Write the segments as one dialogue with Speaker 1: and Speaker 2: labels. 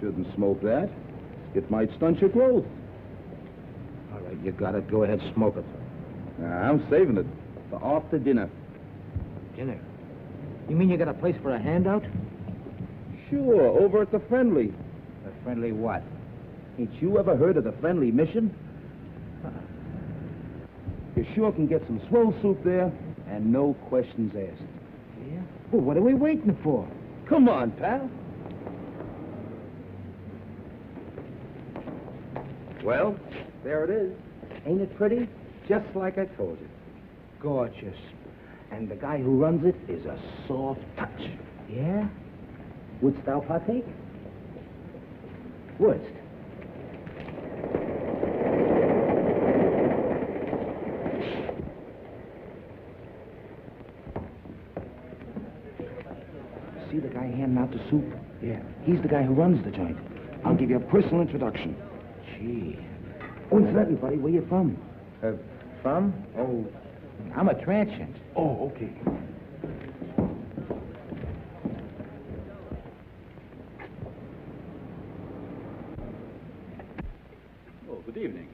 Speaker 1: shouldn't smoke that. It might stunt your growth.
Speaker 2: All right, you got it. Go ahead, smoke it.
Speaker 1: I'm saving it for after dinner.
Speaker 2: Dinner? You mean you got a place for a handout?
Speaker 1: Sure, over at the Friendly.
Speaker 2: A friendly what?
Speaker 1: Ain't you ever heard of the Friendly Mission? You sure can get some swell soup there, and no questions asked.
Speaker 2: Yeah? Well, what are we waiting for?
Speaker 1: Come on, pal. Well, there it is. Ain't it pretty? Just like I told you.
Speaker 2: Gorgeous.
Speaker 1: And the guy who runs it is a soft touch.
Speaker 2: Yeah?
Speaker 1: Wouldst thou partake?
Speaker 2: Wouldst?
Speaker 1: See the guy handing out the soup?
Speaker 2: Yeah.
Speaker 1: He's the guy who runs the joint. I'll give you a personal introduction.
Speaker 2: Gee.
Speaker 1: Oh, incidentally, buddy, where you from?
Speaker 2: From? Oh, I'm a transient.
Speaker 1: Oh, okay.
Speaker 3: Oh, good evening.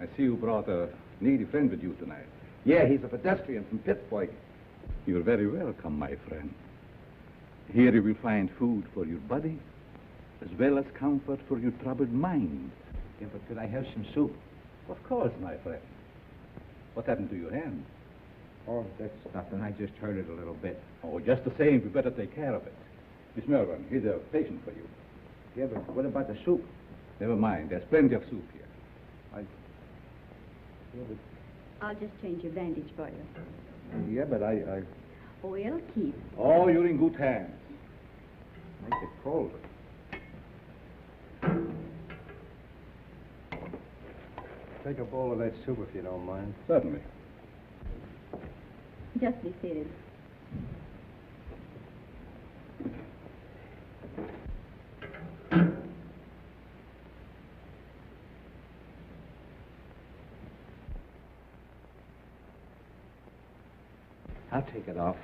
Speaker 3: I see you brought a needy friend with you tonight.
Speaker 1: Yeah, he's a pedestrian from Pittsburgh.
Speaker 3: You're very welcome, my friend. Here you will find food for your body, as well as comfort for your troubled mind.
Speaker 2: Yeah, but could I have some soup?
Speaker 3: Of course, my friend. What happened to your hand?
Speaker 2: Oh, that's nothing. I just hurt it a little bit.
Speaker 3: Oh, just the same, we better take care of it. Miss Melbourne, here's a patient for you.
Speaker 2: Yeah, but what about the soup?
Speaker 3: Never mind, there's plenty of soup here.
Speaker 4: I'll just change your bandage for you.
Speaker 3: Yeah, but I...
Speaker 4: Oh, it'll keep.
Speaker 3: Oh, you're in good hands.
Speaker 2: Make it colder. Take a bowl of that soup if you don't mind.
Speaker 3: Certainly.
Speaker 4: Just be seated.
Speaker 2: I'll take it off.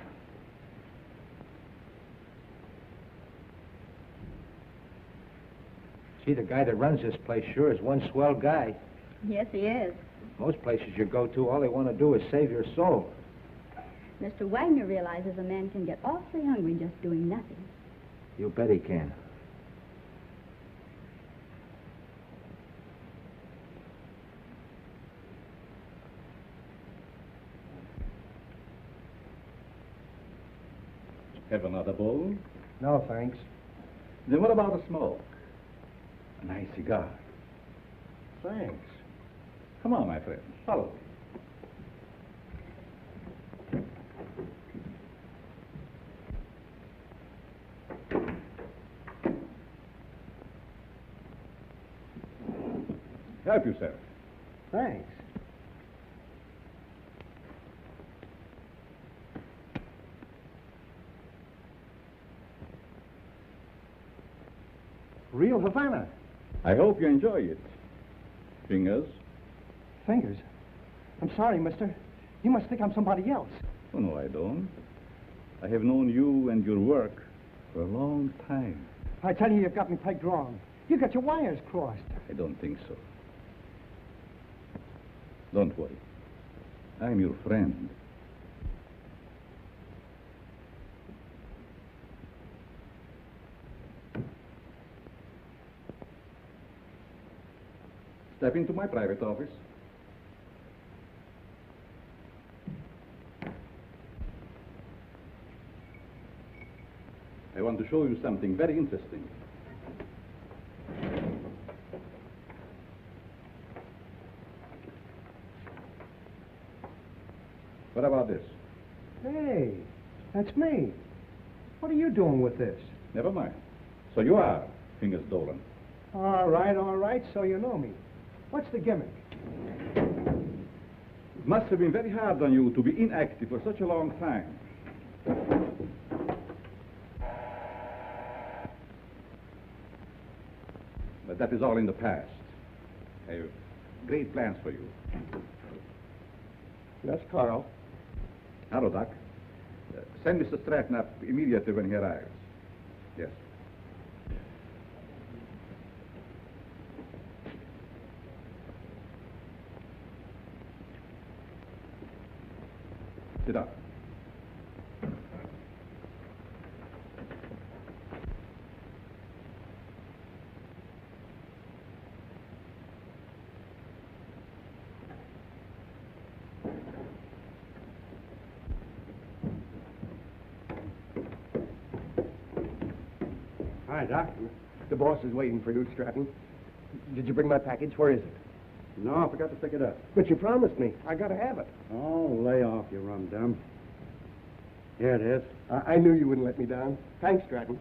Speaker 2: Gee, the guy that runs this place sure is one swell guy.
Speaker 4: Yes, he is.
Speaker 2: Most places you go to, all they want to do is save your soul.
Speaker 4: Mr. Wagner realizes a man can get awfully hungry just doing nothing.
Speaker 2: You bet he can.
Speaker 3: Have another bowl?
Speaker 2: No, thanks.
Speaker 3: Then what about a smoke? A nice cigar.
Speaker 2: Thanks.
Speaker 3: Come on, my friend. Follow me. Help yourself.
Speaker 2: Thanks. Real Havana.
Speaker 3: I hope you enjoy it. Fingers?
Speaker 5: Fingers? I'm sorry, mister. You must think I'm somebody else.
Speaker 3: Oh, no, I don't. I have known you and your work for a long time.
Speaker 5: I tell you, you've got me pegged wrong. You got your wires crossed.
Speaker 3: I don't think so. Don't worry. I'm your friend. Step into my private office. I want to show you something very interesting. What about this?
Speaker 5: Hey, that's me. What are you doing with this?
Speaker 3: Never mind. So you are Fingers Dolan.
Speaker 5: All right, so you know me. What's the gimmick?
Speaker 3: It must have been very hard on you to be inactive for such a long time. But that is all in the past. I have great plans for you.
Speaker 5: That's Carl.
Speaker 3: Hello, Doc. Send Mr. Stratton up immediately when he arrives. Yes. Sit down.
Speaker 5: Hi, Doc. The boss is waiting for you, Stratton. Did you bring my package? Where is it?
Speaker 6: No, I forgot to pick it up.
Speaker 5: But you promised me. I gotta have it.
Speaker 6: Oh, lay off, you rum-dum. Here it is.
Speaker 5: I knew you wouldn't let me down. Thanks, Stratton.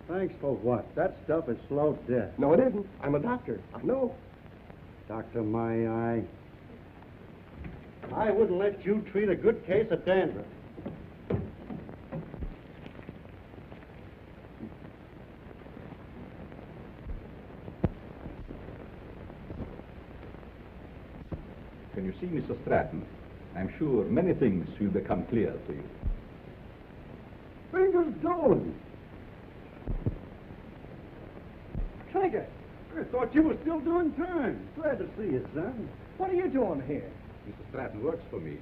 Speaker 6: Thanks for what? That stuff is slow to death.
Speaker 5: No, it isn't. I'm a doctor. I know.
Speaker 6: Doctor, my eye. I wouldn't let you treat a good case of dandruff.
Speaker 3: Can you see Mr. Stratton? I'm sure many things will become clear to you.
Speaker 6: Fingers Dolan.
Speaker 5: Tiger,
Speaker 6: I thought you were still doing time. Glad to see you, son.
Speaker 5: what are you doing here?
Speaker 3: Mr. Stratton works for me.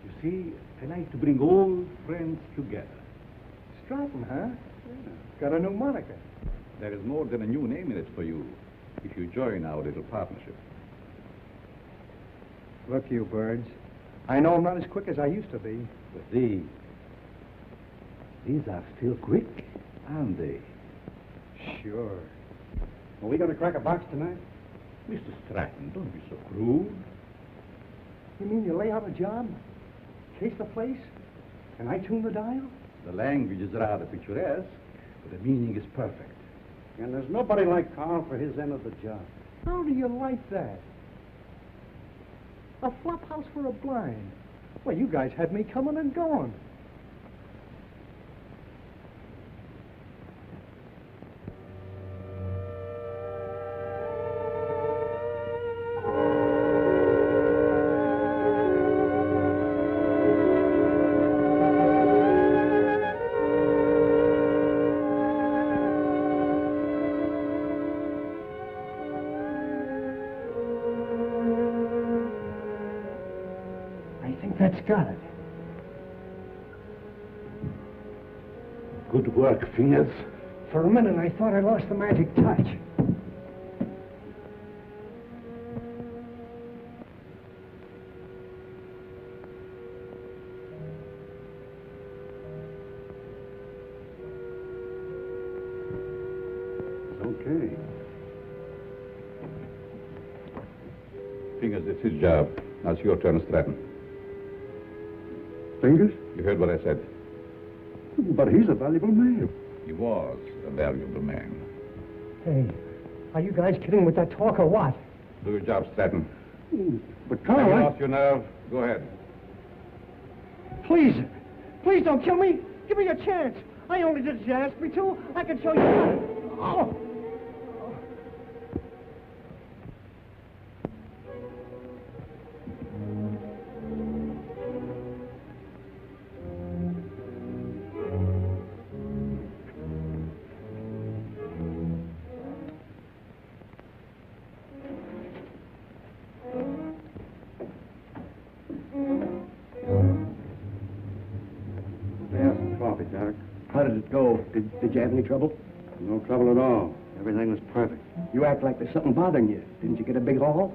Speaker 3: You see, I like to bring old friends together.
Speaker 5: Stratton, huh? Got a new moniker.
Speaker 3: There is more than a new name in it for you if you join our little partnership.
Speaker 5: Look, you birds. I know I'm not as quick as I used to be.
Speaker 3: But these are still quick, aren't they?
Speaker 5: Sure.
Speaker 6: Are we going to crack a box tonight?
Speaker 3: Mr. Stratton, don't be so crude.
Speaker 5: You mean you lay out a job, case the place, and I tune the dial?
Speaker 3: The language is rather picturesque, but the meaning is perfect.
Speaker 6: And there's nobody like Carl for his end of the job.
Speaker 5: How do you like that? A flop house for a blind. Well, you guys had me coming and going. That's got it.
Speaker 3: Good work, Fingers.
Speaker 5: For a minute, I thought I lost the magic touch.
Speaker 6: It's okay.
Speaker 3: Fingers, it's his job. Now it's your turn, Stratton.
Speaker 6: Fingers?
Speaker 3: You heard what I said.
Speaker 6: But he's a valuable man.
Speaker 3: He was a valuable man.
Speaker 5: Hey, are you guys kidding with that talk or what?
Speaker 3: Do your job, Stratton.
Speaker 6: But
Speaker 3: Have
Speaker 6: Carl,
Speaker 3: you
Speaker 6: I...
Speaker 3: lost your nerve? Go ahead.
Speaker 5: Please, please don't kill me. Give me a chance. I only did as you asked me to. I can show you. Oh.
Speaker 6: Coffee, Doc.
Speaker 5: How did it go? Did you have any trouble?
Speaker 6: No trouble at all. Everything was perfect.
Speaker 5: You act like there's something bothering you. Didn't you get a big haul?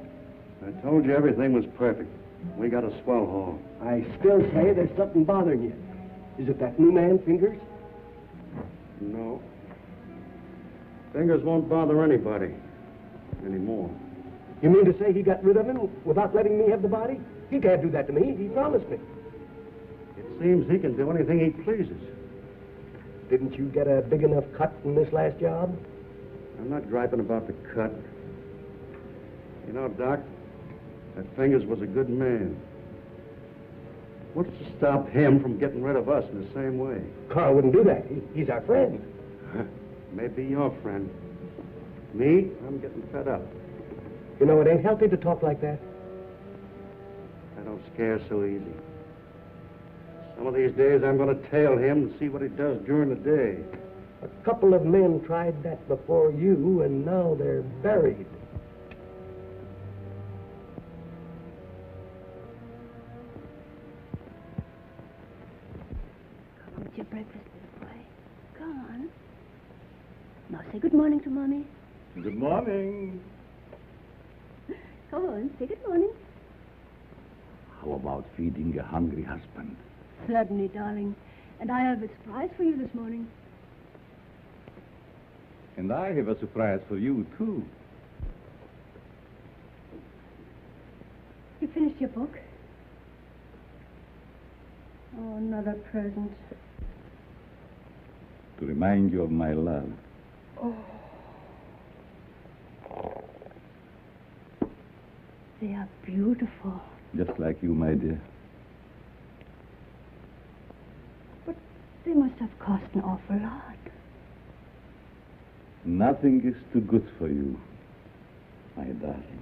Speaker 6: I told you everything was perfect. We got a swell haul.
Speaker 5: I still say there's something bothering you. Is it that new man, Fingers?
Speaker 6: No. Fingers won't bother anybody anymore.
Speaker 5: You mean to say he got rid of him without letting me have the body? He can't do that to me. He promised me.
Speaker 6: It seems he can do anything he pleases.
Speaker 5: Didn't you get a big enough cut in this last job?
Speaker 6: I'm not griping about the cut. You know, Doc, that Fingers was a good man. What's to stop him from getting rid of us in the same way?
Speaker 5: Carl wouldn't do that. He's our friend.
Speaker 6: Maybe your friend. Me, I'm getting fed up.
Speaker 5: You know, it ain't healthy to talk like that.
Speaker 6: I don't scare so easy. Some of these days I'm going to tail him and see what he does during the day.
Speaker 5: A couple of men tried that before you, and now they're buried.
Speaker 4: Eat your breakfast, little boy. Go on. Now say good morning to Mommy.
Speaker 3: Good morning.
Speaker 4: Go on, say good morning.
Speaker 3: How about feeding a hungry husband?
Speaker 4: Certainly, darling. And I have a surprise for you this morning.
Speaker 3: And I have a surprise for you, too.
Speaker 4: You finished your book? Oh, another present.
Speaker 3: To remind you of my love.
Speaker 4: Oh. They are beautiful.
Speaker 3: Just like you, my dear.
Speaker 4: But they must have cost an awful lot.
Speaker 3: Nothing is too good for you, my darling.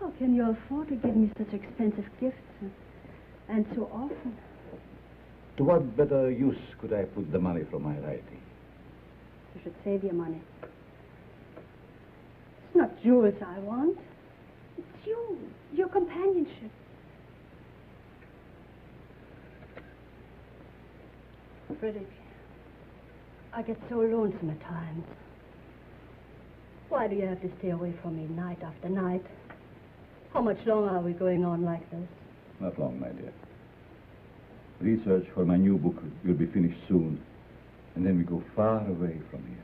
Speaker 4: How can you afford to give me such expensive gifts and so often?
Speaker 3: To what better use could I put the money from my writing?
Speaker 4: You should save your money. It's not jewels I want. It's you, your companionship. Frederick, I get so lonesome at times. Why do you have to stay away from me night after night? How much longer are we going on like this?
Speaker 3: Not long, my dear. Research for my new book will be finished soon, and then we go far away from here.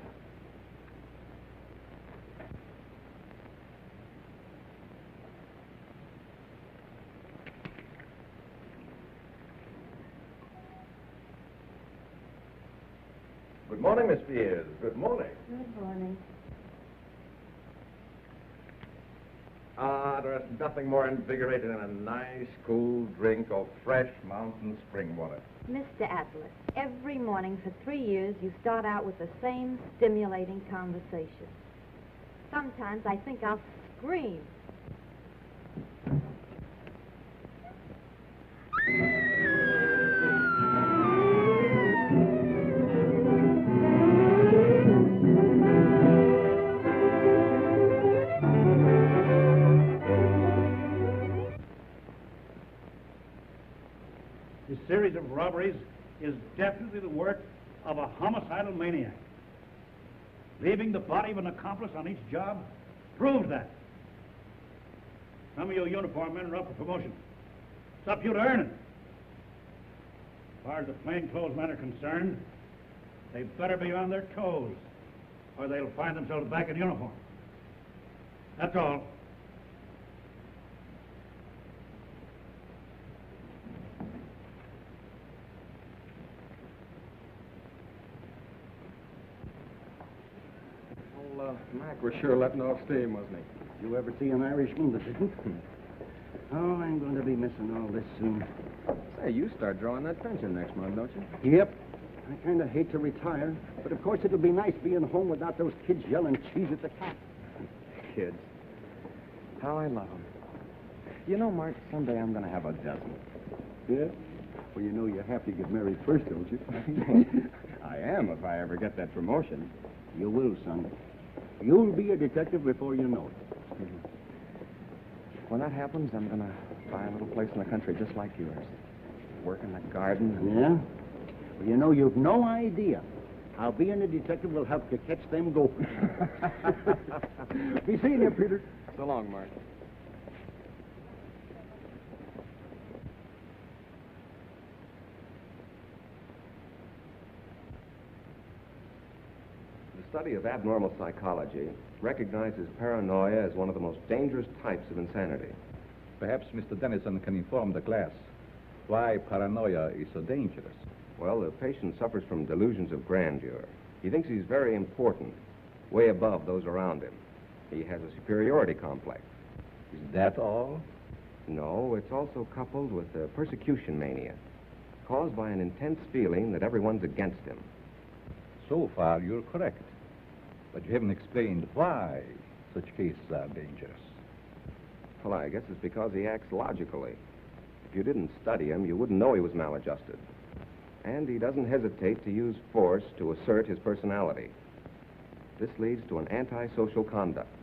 Speaker 7: Good morning, Miss Pierce. Good morning.
Speaker 4: Good morning.
Speaker 7: There's nothing more invigorating than a nice, cool drink of fresh mountain spring water.
Speaker 8: Mr. Atlas, every morning for 3 years you start out with the same stimulating conversation. Sometimes I think I'll scream.
Speaker 6: This series of robberies is definitely the work of a homicidal maniac. Leaving the body of an accomplice on each job proves that. Some of you uniform men are up for promotion. It's up to you to earn it. As far as the plainclothes men are concerned, they better be on their toes, or they'll find themselves back in uniform. That's all.
Speaker 7: Mac was sure letting off steam, wasn't he?
Speaker 1: You ever see an Irishman that didn't? Oh, I'm going to be missing all this soon.
Speaker 7: Say, you start drawing that pension next month, don't you?
Speaker 1: Yep. I kind of hate to retire, but of course it'll be nice being home without those kids yelling cheese at the cat.
Speaker 7: Kids. How I love them. You know, Mark, someday I'm going to have a dozen.
Speaker 1: Yeah? Well, you know you have to get married first, don't you?
Speaker 7: I am if I ever get that promotion.
Speaker 1: You will, son. You'll be a detective before you know it.
Speaker 7: When that happens, I'm going to buy a little place in the country just like yours. Work in the garden.
Speaker 1: Yeah? Well, you know, you've no idea how being a detective will help you catch them gophers. Be seeing you, Peter.
Speaker 7: So long, Mark. The study of abnormal psychology recognizes paranoia as one of the most dangerous types of insanity.
Speaker 3: Perhaps Mr. Dennison can inform the class why paranoia is so dangerous.
Speaker 7: Well, the patient suffers from delusions of grandeur. He thinks he's very important, way above those around him. He has a superiority complex.
Speaker 3: Is that all?
Speaker 7: No, it's also coupled with a persecution mania, caused by an intense feeling that everyone's against him.
Speaker 3: So far, you're correct. But you haven't explained why such cases are dangerous.
Speaker 7: Well, I guess it's because he acts logically. If you didn't study him, you wouldn't know he was maladjusted. And he doesn't hesitate to use force to assert his personality. This leads to an antisocial conduct.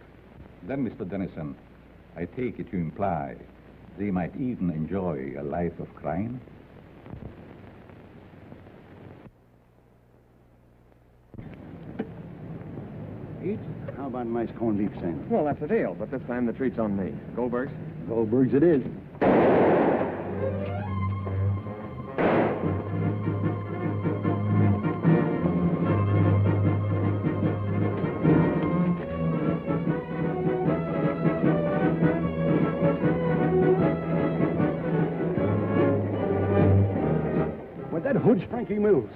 Speaker 3: Then, Mr. Dennison, I take it you imply they might even enjoy a life of crime?
Speaker 1: Eat? How about a nice corned beef sandwich?
Speaker 7: Well, that's a deal, but this time the treat's on me. Goldberg's?
Speaker 1: Goldberg's it is. With that hood's Frankie Mills.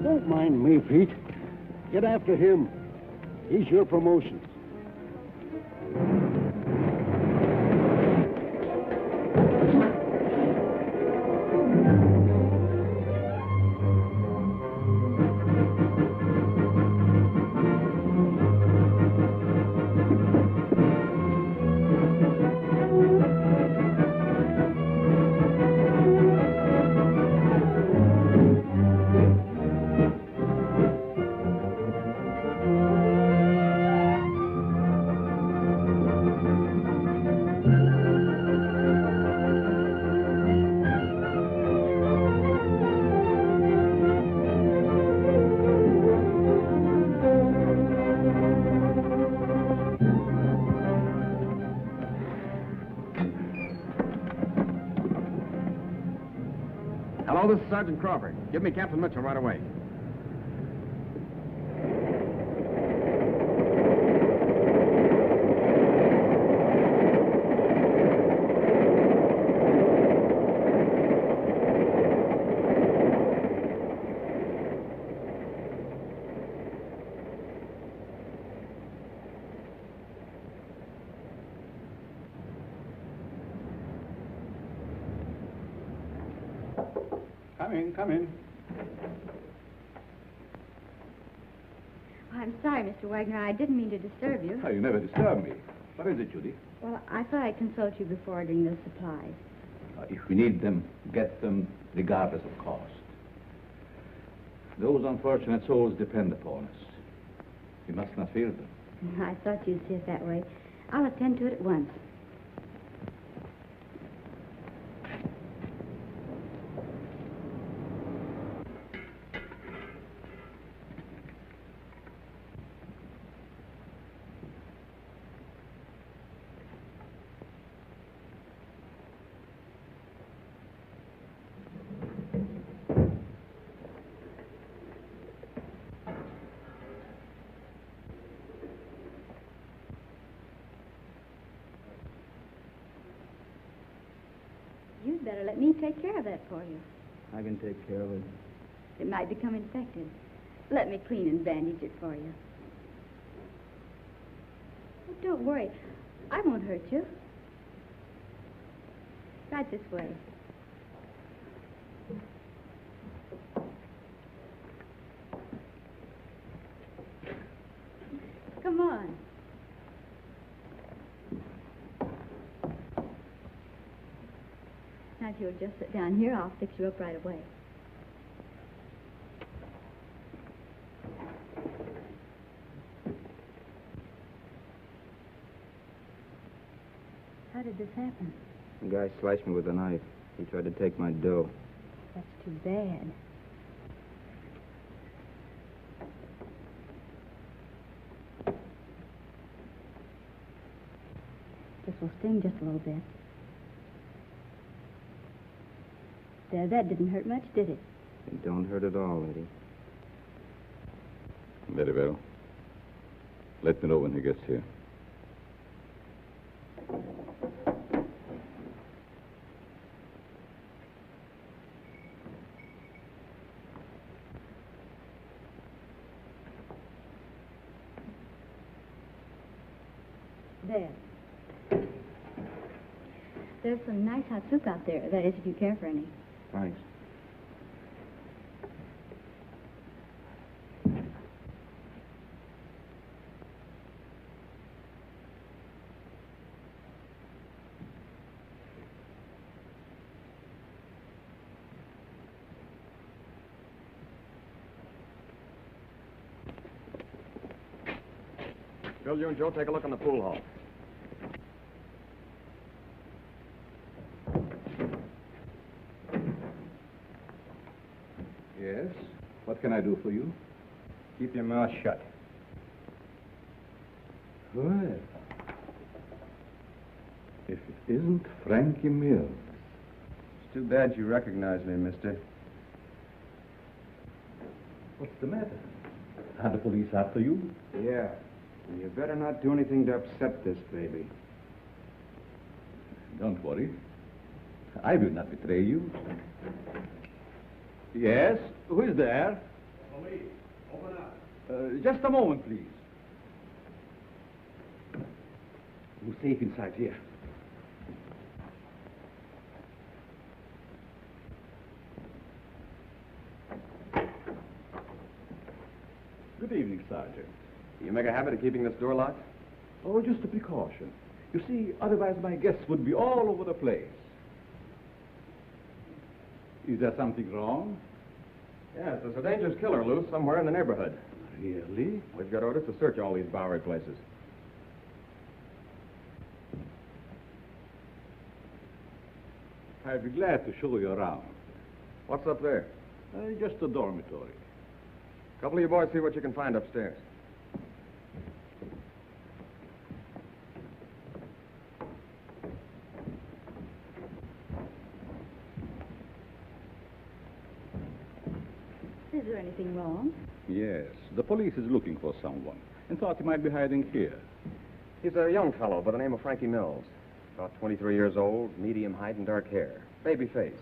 Speaker 1: Don't mind me, Pete. Get after him. He's your promotion.
Speaker 7: Hello, this is Sergeant Crawford. Give me Captain Mitchell right away.
Speaker 1: Come in.
Speaker 9: I'm sorry, Mr. Wagner. I didn't mean to disturb you.
Speaker 3: Oh, you never disturb me. What is it, Judy?
Speaker 9: Well, I thought I'd consult you before ordering those supplies.
Speaker 3: If we need them, get them regardless of cost. Those unfortunate souls depend upon us. We must not fail them.
Speaker 9: I thought you'd see it that way. I'll attend to it at once. You'd better let me take care of that for you.
Speaker 2: I can take care of it.
Speaker 9: It might become infected. Let me clean and bandage it for you. Oh, don't worry. I won't hurt you. Right this way. Come on. Now, if you'll just sit down here, I'll fix you up right away. How did this happen?
Speaker 10: The guy sliced me with a knife. He tried to take my dough.
Speaker 9: That's too bad. This will sting just a little bit. There, that didn't hurt much, did it?
Speaker 10: It don't hurt at all, Eddie.
Speaker 3: Very well. Let me know when he gets here.
Speaker 9: There. There's some nice hot soup out there. That is, if you care for any.
Speaker 10: Thanks.
Speaker 7: Bill, you and Joe take a look in the pool hall.
Speaker 3: Yes? What can I do for you?
Speaker 10: Keep your mouth shut.
Speaker 3: Well, if it isn't Frankie Mills.
Speaker 10: It's too bad you recognize me, mister.
Speaker 3: What's the matter? Are the police after you?
Speaker 10: Yeah. And you better not do anything to upset this baby.
Speaker 3: Don't worry. I will not betray you. Yes? Who is there?
Speaker 6: Police, open up.
Speaker 3: Just a moment, please. You're safe inside here. Good evening, Sergeant.
Speaker 7: You make a habit of keeping this door locked?
Speaker 3: Oh, just a precaution. You see, otherwise my guests would be all over the place. Is there something wrong?
Speaker 7: Yes, there's a dangerous killer loose somewhere in the neighborhood.
Speaker 3: Really?
Speaker 7: We've got orders to search all these Bowery places.
Speaker 3: I'd be glad to show you around.
Speaker 7: What's up there?
Speaker 3: Just a dormitory.
Speaker 7: A couple of you boys see what you can find upstairs.
Speaker 9: Is there anything wrong?
Speaker 3: Yes, the police is looking for someone and thought he might be hiding here.
Speaker 7: He's a young fellow by the name of Frankie Mills. About 23 years old, medium height and dark hair. Baby face.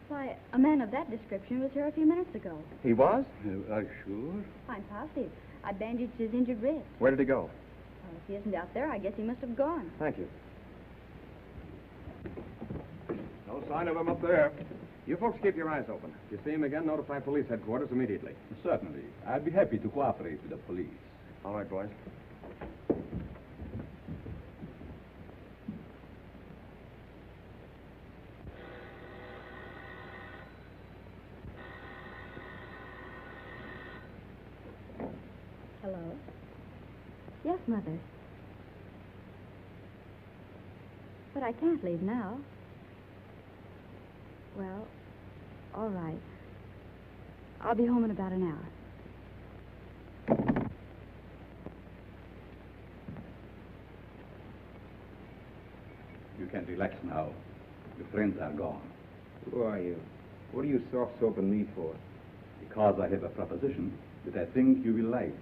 Speaker 9: Why, a man of that description was here a few minutes ago.
Speaker 7: He was?
Speaker 3: Are you sure?
Speaker 9: I'm positive. I bandaged his injured wrist.
Speaker 7: Where did he go?
Speaker 9: Well, if he isn't out there, I guess he must have gone.
Speaker 7: Thank you. No sign of him up there. You folks keep your eyes open. If you see him again, notify police headquarters immediately.
Speaker 3: Certainly. I'd be happy to cooperate with the police.
Speaker 7: All right, boys.
Speaker 9: Hello? Yes, Mother. But I can't leave now. Well, all right. I'll be home in about an hour.
Speaker 3: You can relax now. Your friends are gone.
Speaker 10: Who are you? What are you soft-soaping me for?
Speaker 3: Because I have a proposition that I think you will like.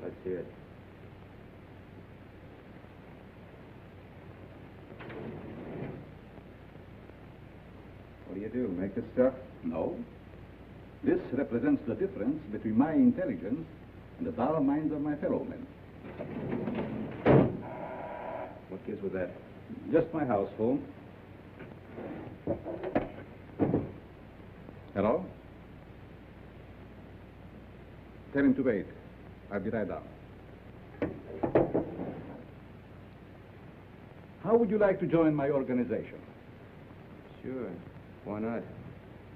Speaker 10: Let's hear it. What do you do? Make the stuff?
Speaker 3: No. This represents the difference between my intelligence and the dull minds of my fellow men.
Speaker 10: What gives with that?
Speaker 3: Just my house phone. Hello? Tell him to wait. I'll be right down. How would you like to join my organization?
Speaker 10: Sure. Why not?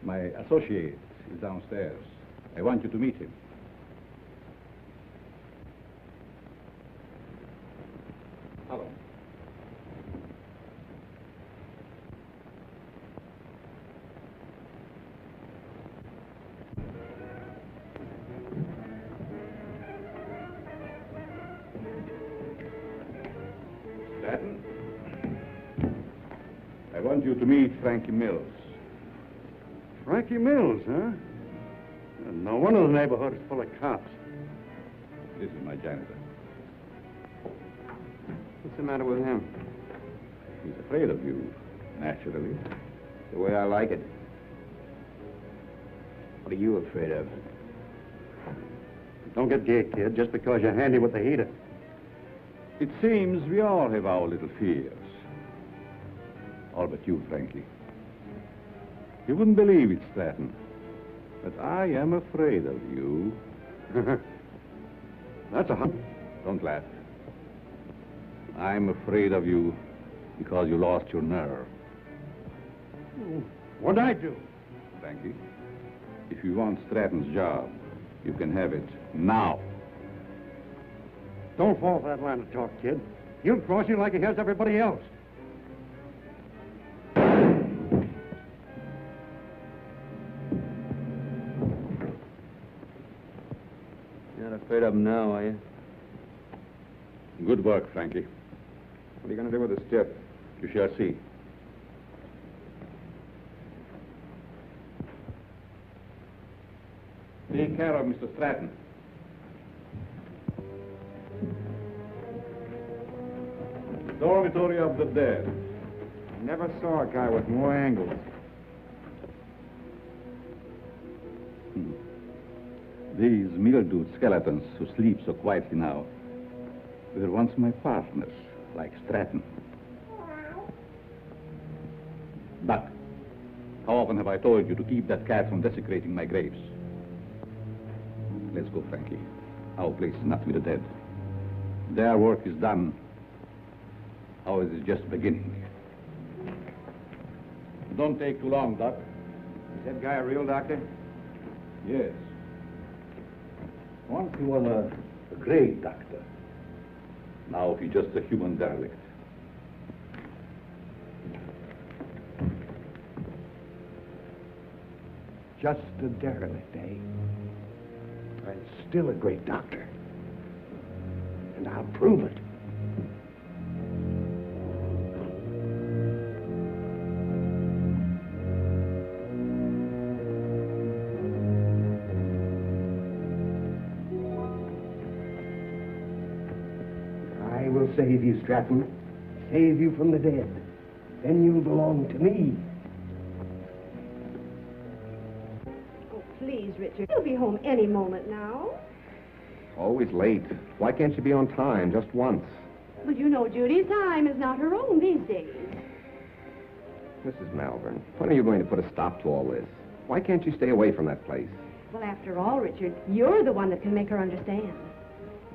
Speaker 3: My associate is downstairs. I want you to meet him. Hello. Stratton? I want you to meet Frankie Mills.
Speaker 6: Frankie Mills, huh? No wonder the neighborhood is full of cops.
Speaker 3: This is my janitor.
Speaker 10: What's the matter with him?
Speaker 3: He's afraid of you, naturally.
Speaker 10: The way I like it. What are you afraid of?
Speaker 6: Don't get gay, kid, just because you're handy with the heater.
Speaker 3: It seems we all have our little fears. All but you, Frankie. You wouldn't believe it, Stratton, but I am afraid of you.
Speaker 6: That's a hot...
Speaker 3: Don't laugh. I'm afraid of you because you lost your nerve.
Speaker 6: What'd I do?
Speaker 3: Frankie, if you want Stratton's job, you can have it now.
Speaker 6: Don't fall for that line of talk, kid. He'll cross you like he has everybody else.
Speaker 10: You're not afraid of him now, are you?
Speaker 3: Good work, Frankie.
Speaker 7: What are you going to do with the stiff?
Speaker 3: You shall see. Take care of Mr. Stratton. Dormitory of the dead.
Speaker 10: I never saw a guy with more angles.
Speaker 3: These mildewed skeletons who sleep so quietly now were once my partners, like Stratton. Duck, how often have I told you to keep that cat from desecrating my graves? Let's go, Frankie. Our place is not with the dead. Their work is done. Ours is just beginning. Don't take too long, Doc.
Speaker 10: Is that guy a real doctor?
Speaker 3: Yes. Once he was a great doctor. Now he's just a human derelict.
Speaker 1: Just a derelict, eh? And still a great doctor. And I'll prove it. I will save you, Stratton. Save you from the dead. Then you'll belong to me.
Speaker 4: Please, Richard, you'll be home any moment now.
Speaker 7: Always late. Why can't you be on time just once?
Speaker 4: But you know Judy's time is not her own these days.
Speaker 7: Mrs. Malvern, when are you going to put a stop to all this? Why can't you stay away from that place?
Speaker 4: Well, after all, Richard, you're the one that can make her understand.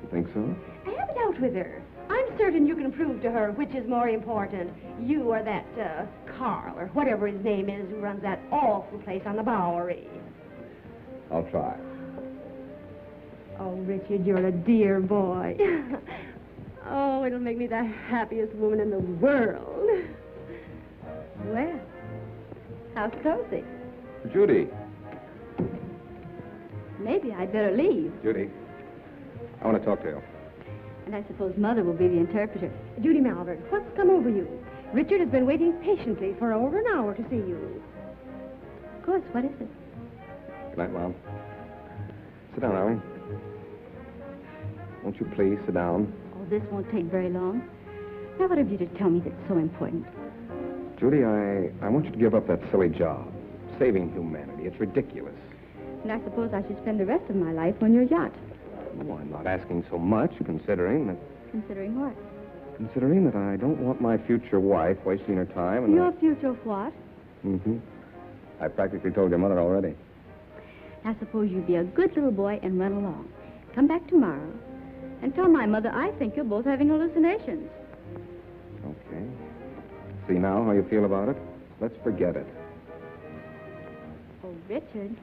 Speaker 7: You think so?
Speaker 4: Have it out with her. I'm certain you can prove to her which is more important, you or that, Carl, or whatever his name is, who runs that awful place on the Bowery.
Speaker 7: I'll try.
Speaker 4: Oh, Richard, you're a dear boy. Oh, it'll make me the happiest woman in the world. Well, how's cozy?
Speaker 7: Judy.
Speaker 9: Maybe I'd better leave.
Speaker 7: Judy, I want to talk to you.
Speaker 9: And I suppose Mother will be the interpreter.
Speaker 4: Judy Malvern, what's come over you? Richard has been waiting patiently for over an hour to see you.
Speaker 9: Of course, what is it?
Speaker 7: Good night, Mom. Sit down, Irene. Won't you please sit down?
Speaker 9: Oh, this won't take very long. Now, what have you to tell me that's so important?
Speaker 7: Judy, I want you to give up that silly job. Saving humanity. It's ridiculous.
Speaker 9: And I suppose I should spend the rest of my life on your yacht.
Speaker 7: No, I'm not asking so much, considering that...
Speaker 9: Considering what?
Speaker 7: Considering that I don't want my future wife wasting her time and...
Speaker 9: Your future what?
Speaker 7: Mm-hmm. I practically told your mother already.
Speaker 9: Now, suppose you be a good little boy and run along. Come back tomorrow and tell my mother I think you're both having hallucinations.
Speaker 7: Okay. See now how you feel about it? Let's forget it.
Speaker 9: Oh, Richard.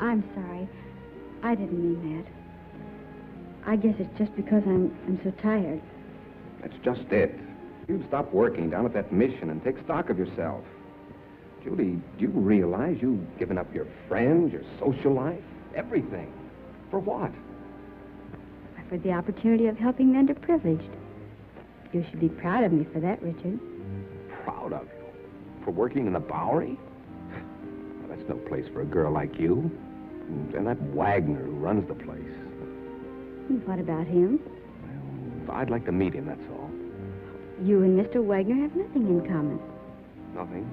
Speaker 9: I'm sorry. I didn't mean that. I guess it's just because I'm so tired.
Speaker 7: That's just it. You'd stop working down at that mission and take stock of yourself. Judy, do you realize you've given up your friends, your social life, everything? For what?
Speaker 9: For the opportunity of helping the underprivileged. You should be proud of me for that, Richard.
Speaker 7: Proud of you? For working in the Bowery? Well, that's no place for a girl like you. And that Wagner who runs the place.
Speaker 9: And what about him?
Speaker 7: Well, I'd like to meet him, that's all.
Speaker 9: You and Mr. Wagner have nothing in common.
Speaker 7: Nothing.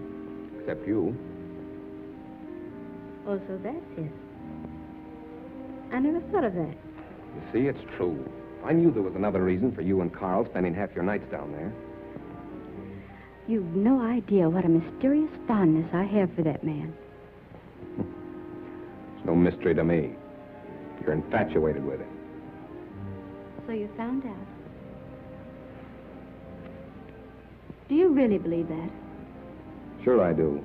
Speaker 7: Except you.
Speaker 9: Oh, so that's it. I never thought of that.
Speaker 7: You see, it's true. I knew there was another reason for you and Carl spending half your nights down there.
Speaker 9: You've no idea what a mysterious fondness I have for that man.
Speaker 7: It's no mystery to me. You're infatuated with him.
Speaker 9: So you found out. Do you really believe that?
Speaker 7: Sure I do.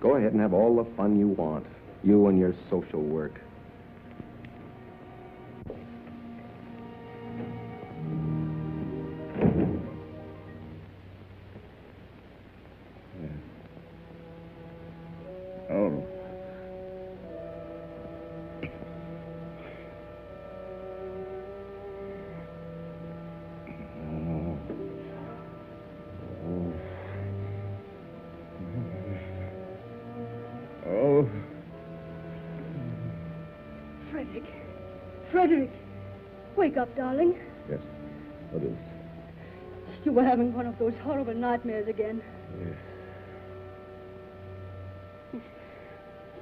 Speaker 7: Go ahead and have all the fun you want. You and your social work.
Speaker 4: Frederick. Frederick. Wake up, darling.
Speaker 3: Yes. What is?
Speaker 4: You were having one of those horrible nightmares again.
Speaker 3: Yes.
Speaker 4: Is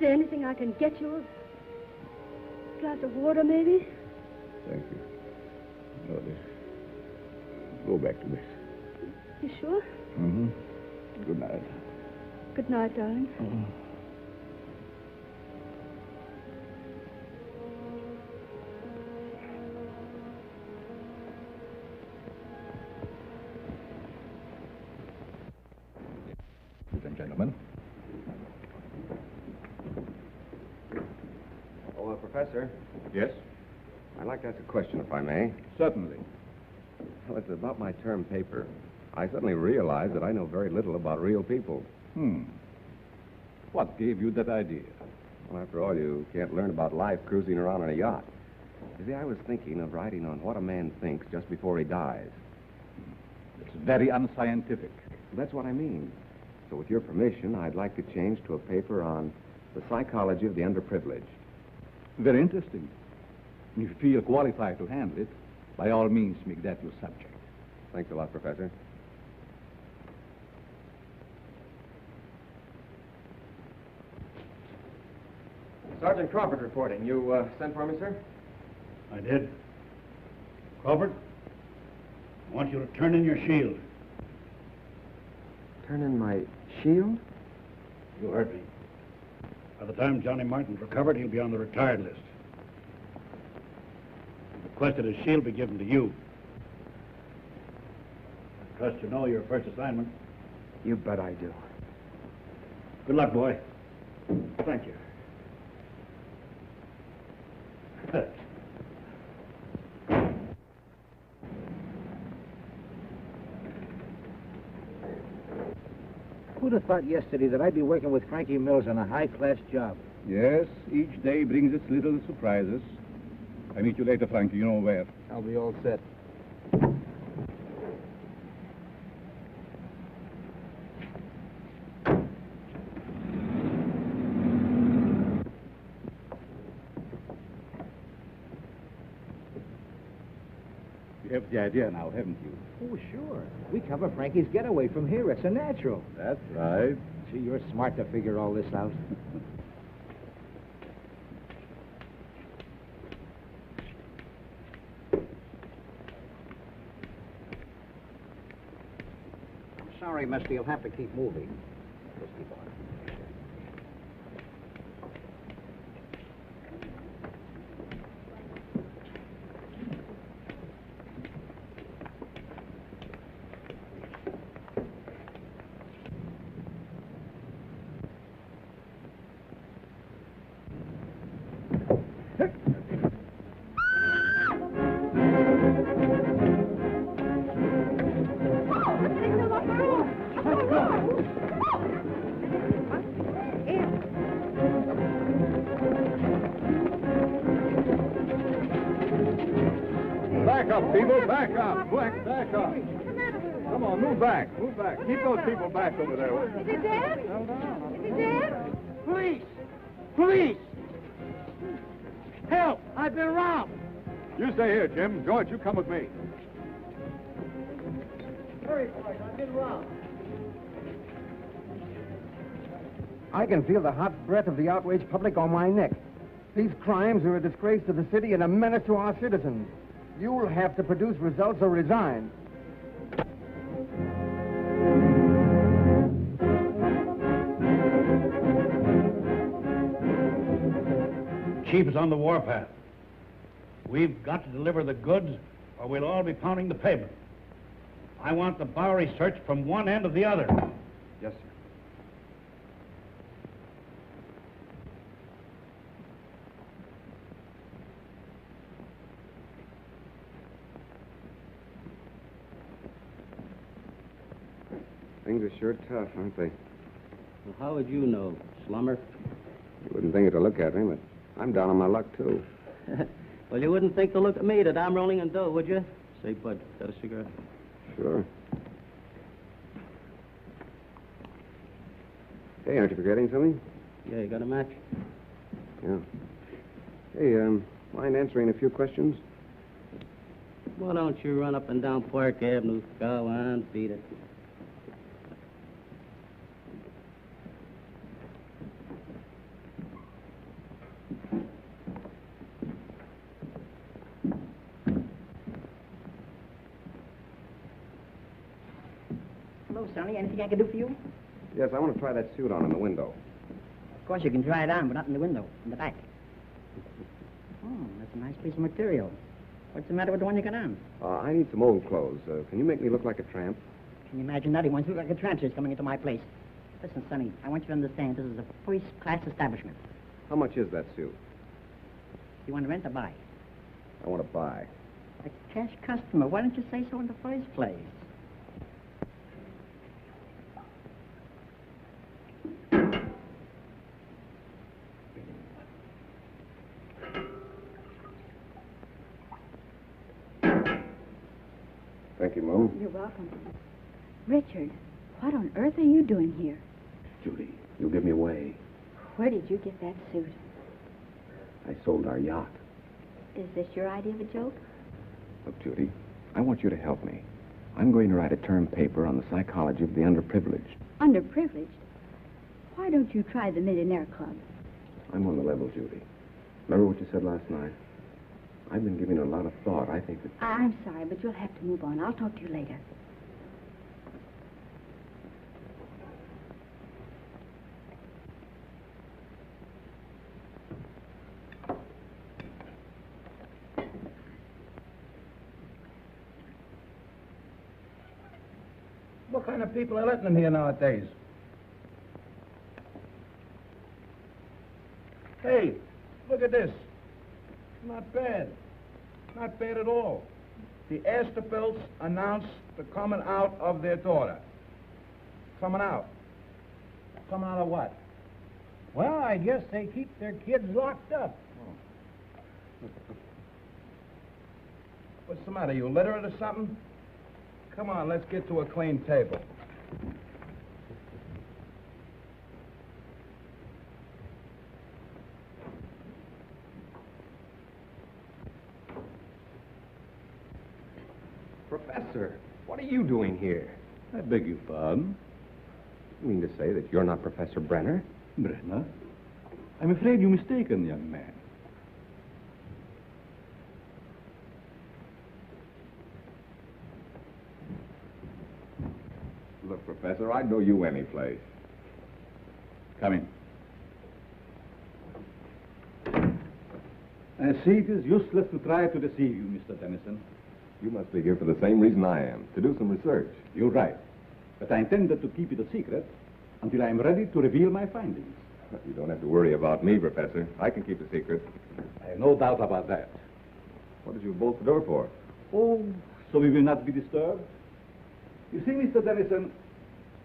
Speaker 4: there anything I can get you? A glass of water, maybe?
Speaker 3: Thank you. No, this. Go back to this.
Speaker 4: You sure?
Speaker 3: Mm-hmm. Good night.
Speaker 4: Good night, darling.
Speaker 3: Ladies and gentlemen.
Speaker 7: Oh, Professor,
Speaker 3: Yes?
Speaker 7: I'd like to ask a question, if I may.
Speaker 3: Certainly.
Speaker 7: Well, it's about my term paper. I suddenly realized that I know very little about real people.
Speaker 3: What gave you that idea?
Speaker 7: Well, after all, you can't learn about life cruising around on a yacht. You see, I was thinking of writing on what a man thinks just before he dies.
Speaker 3: It's very unscientific.
Speaker 7: That's what I mean. So with your permission, I'd like to change to a paper on the psychology of the underprivileged.
Speaker 3: Very interesting. If you feel qualified to handle it, by all means, make that your subject.
Speaker 7: Thanks a lot, Professor. Sergeant Crawford reporting. You sent for me, sir?
Speaker 6: I did. Crawford, I want you to turn in your shield.
Speaker 7: Turn in my shield?
Speaker 6: You heard me. By the time Johnny Martin's recovered, he'll be on the retired list. He requested his shield be given to you. I trust you know your first assignment.
Speaker 1: You bet I do.
Speaker 6: Good luck, boy. Thank you.
Speaker 2: Who'd have thought yesterday that I'd be working with Frankie Mills on a high-class job?
Speaker 3: Yes, each day brings its little surprises. I meet you later, Frankie. You know where.
Speaker 2: I'll be all set.
Speaker 3: You have the idea now, haven't you?
Speaker 2: Oh, sure. We cover Frankie's getaway from here. It's a natural.
Speaker 3: That's right.
Speaker 2: Gee, you're smart to figure all this out. I'm sorry, mister. You'll have to keep moving. Just keep on.
Speaker 3: Back up, people. Back up. Back up. Come on, move back. Move back. Keep those people back over there.
Speaker 8: Is it dead? Is it dead?
Speaker 5: Police! Police! Help! I've been robbed!
Speaker 3: You stay here, Jim. George, you come with me.
Speaker 5: Hurry, boys. I've been robbed.
Speaker 1: I can feel the hot breath of the outraged public on my neck. These crimes are a disgrace to the city and a menace to our citizens. You'll have to produce results or resign.
Speaker 6: Chief is on the warpath. We've got to deliver the goods, or we'll all be pounding the pavement. I want the Bowery searched from one end to the other.
Speaker 7: Yes, sir. Things are sure tough, aren't they?
Speaker 11: Well, how would you know, slummer?
Speaker 7: You wouldn't think it to look at me, but I'm down on my luck, too.
Speaker 11: Well, you wouldn't think to look at me that I'm rolling in dough, would you? Say, Bud, got a cigarette?
Speaker 7: Sure. Hey, aren't you forgetting something?
Speaker 11: Yeah, you got a match?
Speaker 7: Yeah. Hey, Mind answering a few questions?
Speaker 11: Why don't you run up and down Park Avenue? Go on, beat it.
Speaker 12: Hello, Sonny. Anything I can do for you?
Speaker 7: Yes, I want to try that suit on in the window.
Speaker 12: Of course, you can try it on, but not in the window, in the back. Oh, that's a nice piece of material. What's the matter with the one you got on?
Speaker 7: I need some old clothes. Can you make me look like a tramp?
Speaker 12: Can you imagine that? He wants to look like a tramp coming into my place. Listen, Sonny, I want you to understand this is a first-class establishment.
Speaker 7: How much is that suit?
Speaker 12: You want to rent or buy?
Speaker 7: I want to buy.
Speaker 12: A cash customer. Why didn't you say so in the first place?
Speaker 7: Thank you, Mo.
Speaker 9: You're welcome. Richard, what on earth are you doing here?
Speaker 10: Judy, you'll give me away.
Speaker 9: Where did you get that suit?
Speaker 10: I sold our yacht.
Speaker 9: Is this your idea of a joke?
Speaker 10: Look, Judy, I want you to help me. I'm going to write a term paper on the psychology of the underprivileged.
Speaker 9: Underprivileged? Why don't you try the Millionaire Club?
Speaker 10: I'm on the level, Judy. Remember what you said last night? I've been giving it a lot of thought. I think that...
Speaker 9: I'm sorry, but you'll have to move on. I'll talk to you later.
Speaker 2: What kind of people are letting them here nowadays? Hey, look at this. Not bad. Not bad at all. The Asterbilts announced the coming out of their daughter. Coming out. Coming out of what?
Speaker 5: Well, I guess they keep their kids locked up.
Speaker 2: What's the matter? You illiterate or something? Come on, let's get to a clean table.
Speaker 7: Professor, what are you doing here?
Speaker 3: I beg your pardon?
Speaker 7: You mean to say that you're not Professor Brenner?
Speaker 3: Brenner? I'm afraid you're mistaken, young man.
Speaker 7: Look, Professor, I'd know you any place.
Speaker 3: Come in. I see it is useless to try to deceive you, Mr. Tennyson.
Speaker 7: You must be here for the same reason I am, to do some research.
Speaker 3: You're right. But I intended to keep it a secret until I am ready to reveal my findings.
Speaker 7: You don't have to worry about me, Professor. I can keep a secret.
Speaker 3: I have no doubt about that.
Speaker 7: What did you bolt the door for?
Speaker 3: Oh, so we will not be disturbed? You see, Mr. Dennison,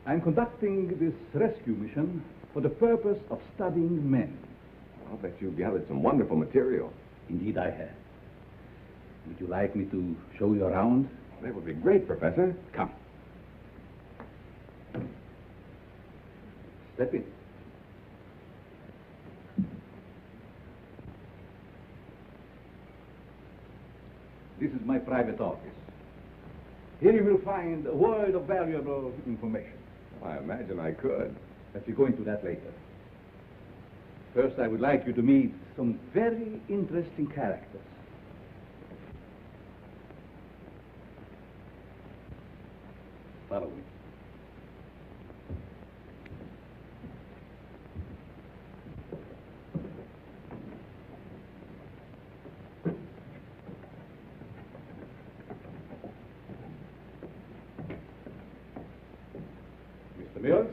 Speaker 3: I'm conducting this rescue mission for the purpose of studying men.
Speaker 7: I'll bet you've gathered some wonderful material.
Speaker 3: Indeed, I have. Would you like me to show you around?
Speaker 7: That would be great, Professor.
Speaker 3: Come. Step in. This is my private office. Here you will find a world of valuable information.
Speaker 7: I imagine I could.
Speaker 3: But we'll go into that later. First, I would like you to meet some very interesting characters. Follow me. Mr. Mills,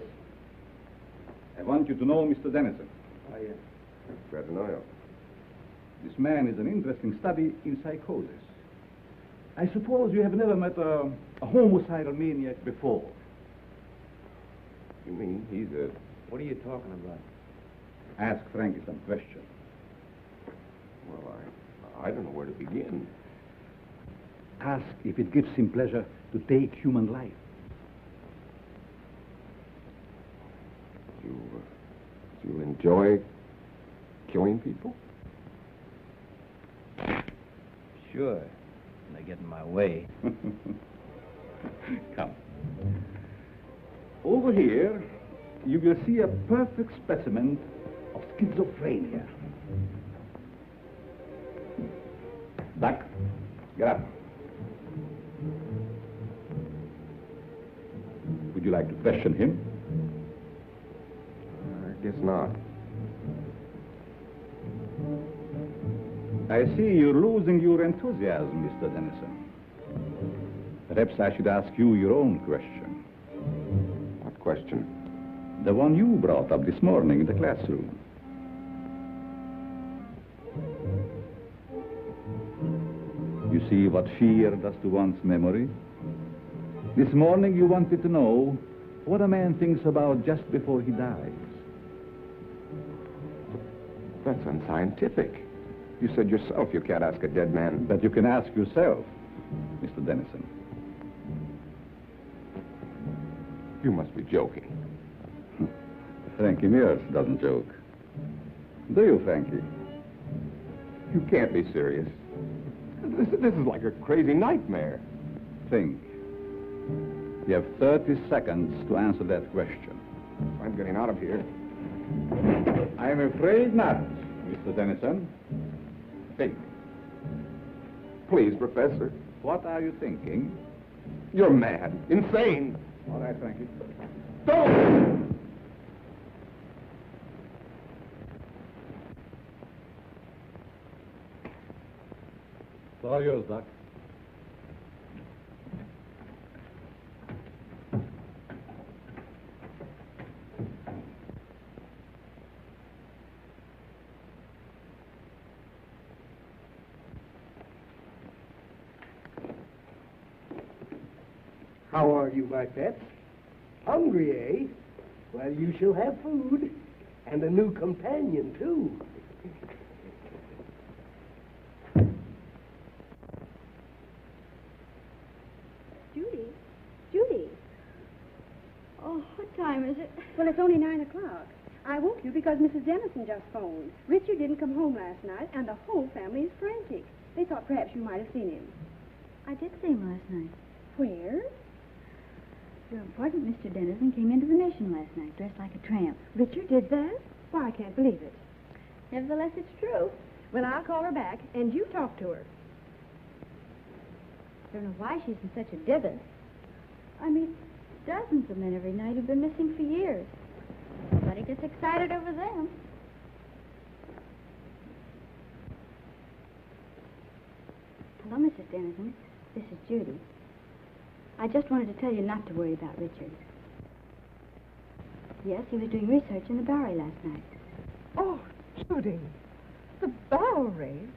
Speaker 3: I want you to know Mr. Dennison.
Speaker 7: Oh, yes. Glad to know you.
Speaker 3: This man is an interesting study in psychosis. I suppose you have never met a homicidal maniac before.
Speaker 7: You mean he's a...
Speaker 10: What are you talking about?
Speaker 3: Ask Frankie some questions.
Speaker 7: Well, I don't know where to begin.
Speaker 3: Ask if it gives him pleasure to take human life.
Speaker 7: Do you enjoy killing people?
Speaker 13: Sure. And they get in my way.
Speaker 3: Come. Over here, you will see a perfect specimen of schizophrenia. Doc, get up. Would you like to question him?
Speaker 7: I guess not.
Speaker 3: I see you're losing your enthusiasm, Mr. Dennison. Perhaps I should ask you your own question.
Speaker 7: What question?
Speaker 3: The one you brought up this morning in the classroom. You see what fear does to one's memory? This morning you wanted to know what a man thinks about just before he dies.
Speaker 7: That's unscientific. You said yourself you can't ask a dead man.
Speaker 3: But you can ask yourself, Mr. Dennison.
Speaker 7: You must be joking.
Speaker 3: Frankie Mears doesn't joke. Do you, Frankie?
Speaker 7: You can't be serious. This is like a crazy nightmare.
Speaker 3: Think. You have 30 seconds to answer that question.
Speaker 7: I'm getting out of here.
Speaker 3: I'm afraid not, Mr. Dennison. Think.
Speaker 7: Please, Professor.
Speaker 3: What are you thinking?
Speaker 7: You're mad. Insane.
Speaker 3: All right, Frankie.
Speaker 7: Don't!
Speaker 3: It's all yours, Doc.
Speaker 14: How are you, my pets? Hungry, eh? Well, you shall have food. And a new companion, too.
Speaker 9: Judy. Oh, what time is it? Well, it's only 9 o'clock. I woke you because Mrs. Dennison just phoned. Richard didn't come home last night, and the whole family is frantic. They thought perhaps you might have seen him.
Speaker 15: I did see him last night.
Speaker 9: Where?
Speaker 15: Your important Mr. Dennison came into the mission last night, dressed like a tramp.
Speaker 9: Richard did that? Why, I can't believe it.
Speaker 15: Nevertheless, it's true.
Speaker 9: Well, I'll call her back, and you talk to her.
Speaker 15: I don't know why she's in such a divot. I meet dozens of men every night who've been missing for years. Nobody gets excited over them. Hello, Mrs. Dennison. This is Judy. I just wanted to tell you not to worry about Richard. Yes, he was doing research in the Bowery last night.
Speaker 16: Oh, Judy, the Bowery?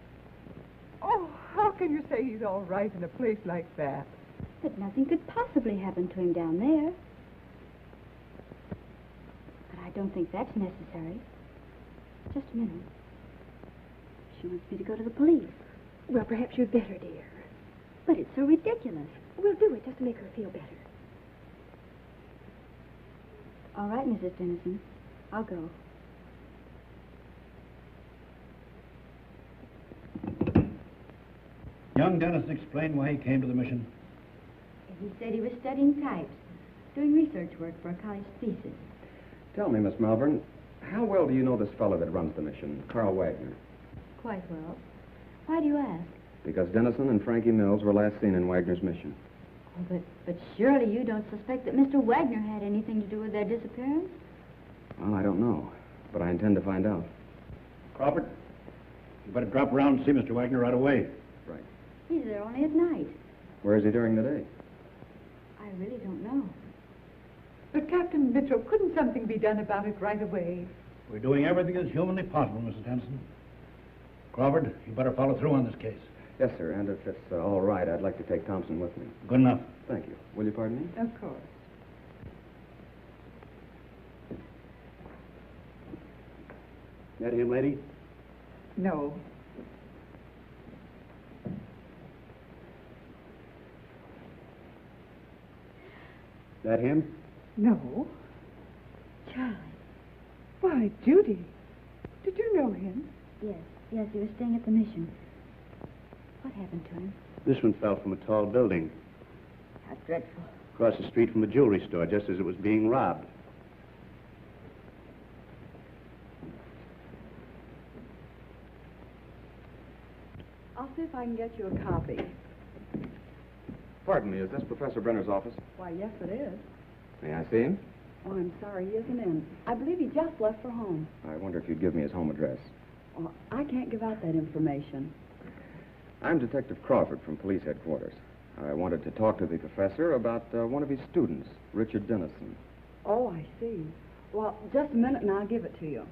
Speaker 16: Oh, how can you say he's all right in a place like that?
Speaker 15: But nothing could possibly happen to him down there. But I don't think that's necessary. Just a minute. She wants me to go to the police.
Speaker 9: Well, perhaps you'd better, dear.
Speaker 15: But it's so ridiculous.
Speaker 9: We'll do it just to make her feel better.
Speaker 15: All right, Mrs. Dennison. I'll go.
Speaker 6: Young Dennison explained why he came to the mission.
Speaker 15: He said he was studying types, doing research work for a college thesis.
Speaker 7: Tell me, Miss Malvern, how well do you know this fellow that runs the mission, Carl Wagner?
Speaker 15: Quite well. Why do you ask?
Speaker 7: Because Dennison and Frankie Mills were last seen in Wagner's mission.
Speaker 15: Oh, but surely you don't suspect that Mr. Wagner had anything to do with their disappearance?
Speaker 7: Well, I don't know, but I intend to find out.
Speaker 6: Crawford, you better drop around and see Mr. Wagner right away.
Speaker 7: Right.
Speaker 15: He's there only at night.
Speaker 7: Where is he during the day?
Speaker 15: I really don't know.
Speaker 16: But, Captain Mitchell, couldn't something be done about it right away?
Speaker 6: We're doing everything as humanly possible, Mrs. Dennison. Crawford, you better follow through on this case.
Speaker 7: Yes, sir, and if it's all right, I'd like to take Thompson with me.
Speaker 6: Good enough.
Speaker 7: Thank you. Will you pardon me?
Speaker 16: Of course.
Speaker 6: That him, lady?
Speaker 16: No.
Speaker 6: That him?
Speaker 16: No.
Speaker 15: Charlie.
Speaker 16: Why, Judy, did you know him?
Speaker 15: Yes, he was staying at the mission. What happened to him?
Speaker 6: This one fell from a tall building
Speaker 15: How dreadful.
Speaker 6: across the street from a jewelry store just as it was being robbed.
Speaker 17: I'll see if I can get you a copy.
Speaker 7: Pardon me, is this Professor Brenner's office?
Speaker 17: Why, yes, it is.
Speaker 7: May I see him?
Speaker 17: Oh, I'm sorry, he isn't in. I believe he just left for home.
Speaker 7: I wonder if you'd give me his home address.
Speaker 17: Well, I can't give out that information.
Speaker 7: I'm Detective Crawford from police headquarters. I wanted to talk to the professor about one of his students, Richard Dennison.
Speaker 17: Oh, I see. Well, just a minute and I'll give it to you.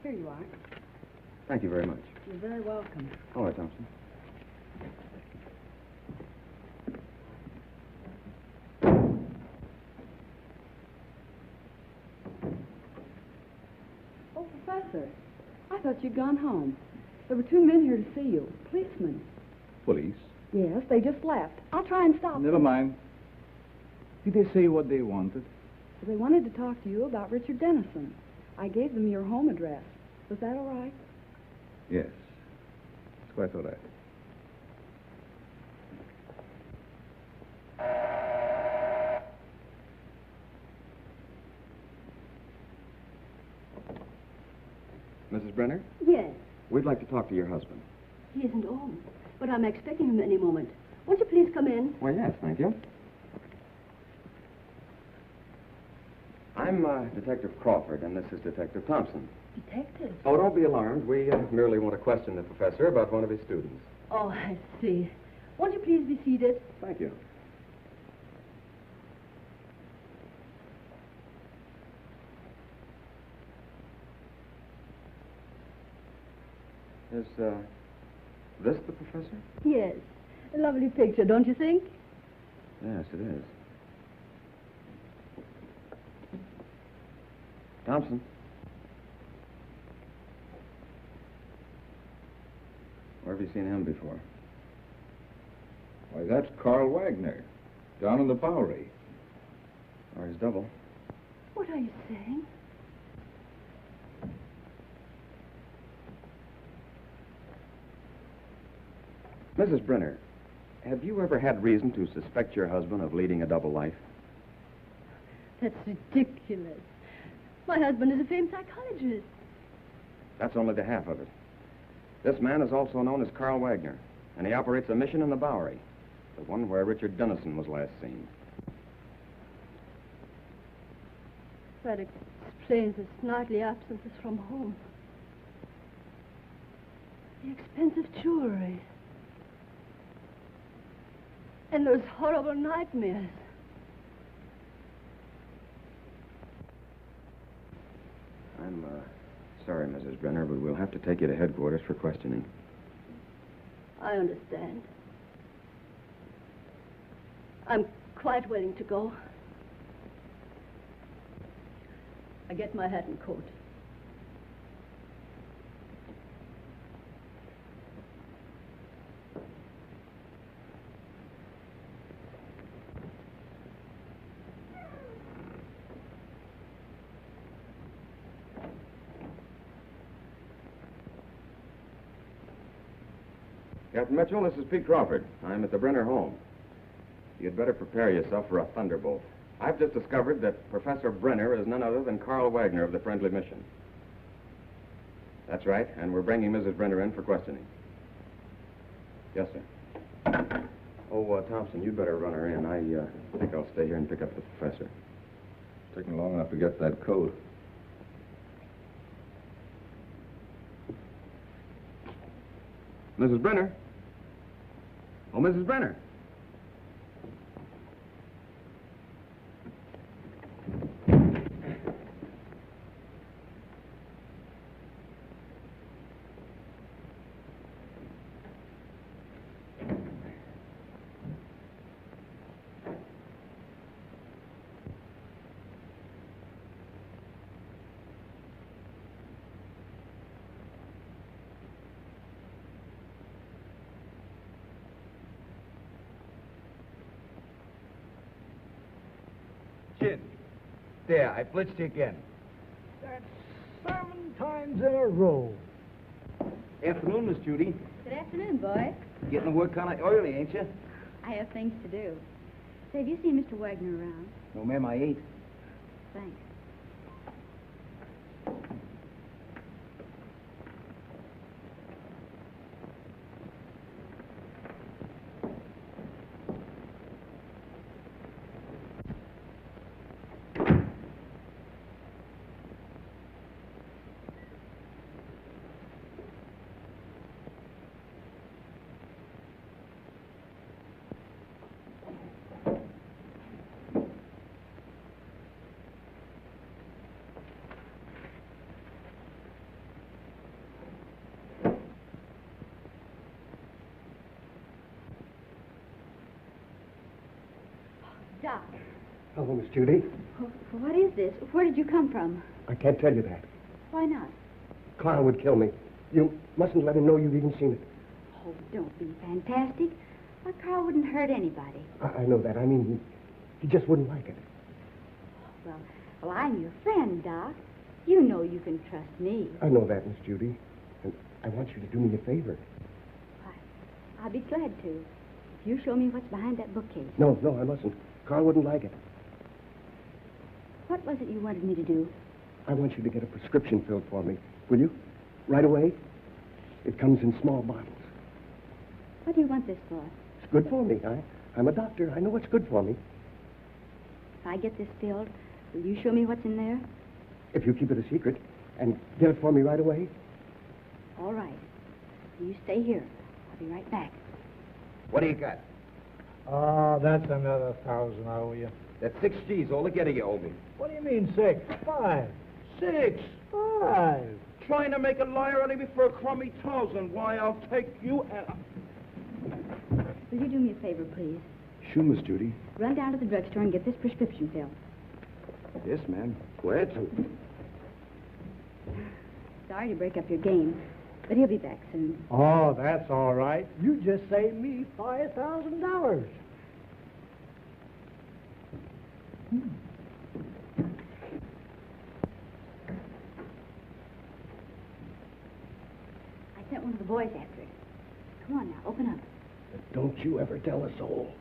Speaker 17: Here you are.
Speaker 7: Thank you very much.
Speaker 17: You're very welcome.
Speaker 7: All right, Thompson.
Speaker 17: Oh, Professor, I thought you'd gone home. There were 2 men here to see you, policemen.
Speaker 2: Police?
Speaker 17: Yes, they just left. I'll try and stop
Speaker 2: Never
Speaker 17: them.
Speaker 2: mind. Did they say what they wanted?
Speaker 17: They wanted to talk to you about Richard Dennison. I gave them your home address. Was that all right?
Speaker 2: Yes. It's quite all right.
Speaker 7: Mrs. Brenner,
Speaker 18: Yes,
Speaker 7: we'd like to talk to your husband.
Speaker 18: he isn't home, but I'm expecting him any moment. Won't you please come in?
Speaker 7: Well, yes, thank you. I'm Detective Crawford, and this is Detective Thompson.
Speaker 18: Detective?
Speaker 7: Oh, don't be alarmed. We merely want to question the professor about one of his students.
Speaker 18: Oh, I see. Won't you please be seated?
Speaker 7: Thank you. Is this the professor?
Speaker 18: Yes. A lovely picture, don't you think?
Speaker 7: Yes, it is. Thompson. Where have you seen him before?
Speaker 2: Why, that's Carl Wagner, down in the Bowery.
Speaker 7: Or his double.
Speaker 18: What are you saying?
Speaker 7: Mrs. Brenner, have you ever had reason to suspect your husband of leading a double life?
Speaker 18: That's ridiculous. My husband is a famed psychologist.
Speaker 7: That's only the half of it. This man is also known as Carl Wagner, and he operates a mission in the Bowery, the one where Richard Dennison was last seen.
Speaker 18: That explains his nightly absences from home. The expensive jewelry. And those horrible nightmares.
Speaker 7: I'm sorry, Mrs. Brenner, but we'll have to take you to headquarters for questioning.
Speaker 18: I understand. I'm quite willing to go. I get my hat and coat.
Speaker 7: Captain Mitchell, this is Pete Crawford. I'm at the Brenner home. You'd better prepare yourself for a thunderbolt. I've just discovered that Professor Brenner is none other than Carl Wagner of the Friendly Mission. That's right, and we're bringing Mrs. Brenner in for questioning. Yes, sir. Oh, Thompson, you'd better run her in. I think I'll stay here and pick up the professor.
Speaker 2: It's taking long enough to get that coat.
Speaker 7: Mrs. Brenner? Oh, Mrs. Brenner.
Speaker 2: There, I blitzed you again.
Speaker 5: That's
Speaker 14: 7 times in a row.
Speaker 13: Afternoon, Miss Judy.
Speaker 15: Good afternoon, boy.
Speaker 13: Getting to work kind of early, ain't you?
Speaker 15: I have things to do. Say, have you seen Mr. Wagner around?
Speaker 13: No, ma'am, I ain't.
Speaker 15: Thanks. Doc,
Speaker 14: Hello, Miss Judy.
Speaker 15: what is this? Where did you come from?
Speaker 14: I can't tell you that.
Speaker 15: Why not?
Speaker 14: Carl would kill me. You mustn't let him know you've even seen it.
Speaker 15: Oh, don't be fantastic. Why, Carl wouldn't hurt anybody.
Speaker 14: I know that. I mean, he just wouldn't like it.
Speaker 15: Well, I'm your friend, Doc. You know you can trust me.
Speaker 14: I know that, Miss Judy. And I want you to do me a favor.
Speaker 15: I'll be glad to. If you show me what's behind that bookcase.
Speaker 14: No, I mustn't. Carl wouldn't like it.
Speaker 15: What was it you wanted me to do?
Speaker 14: I want you to get a prescription filled for me. Will you? Right away? It comes in small bottles.
Speaker 15: What do you want this for?
Speaker 14: It's good for me. I'm a doctor. I know what's good for me.
Speaker 15: If I get this filled, will you show me what's in there?
Speaker 14: If you keep it a secret and get it for me right away.
Speaker 15: All right. You stay here. I'll be right back.
Speaker 2: What do you got?
Speaker 14: Oh, that's another 1,000 I owe you.
Speaker 2: That's 6 G's altogether you owe me.
Speaker 14: What do you mean 6? 5.
Speaker 2: 6?
Speaker 14: 5.
Speaker 2: Trying to make a liar out of me for a crummy 1,000. Why, I'll take you and...
Speaker 15: Will you do me a favor, please?
Speaker 10: Sure, Miss Judy.
Speaker 15: Run down to the drugstore and get this prescription filled.
Speaker 10: Yes, ma'am.
Speaker 14: Where
Speaker 15: Sorry to break up your game, but he'll be back soon.
Speaker 14: Oh, that's all right. You just saved me $5,000.
Speaker 15: I sent one of the boys after it. Come on now, open up.
Speaker 14: Don't you ever tell a soul.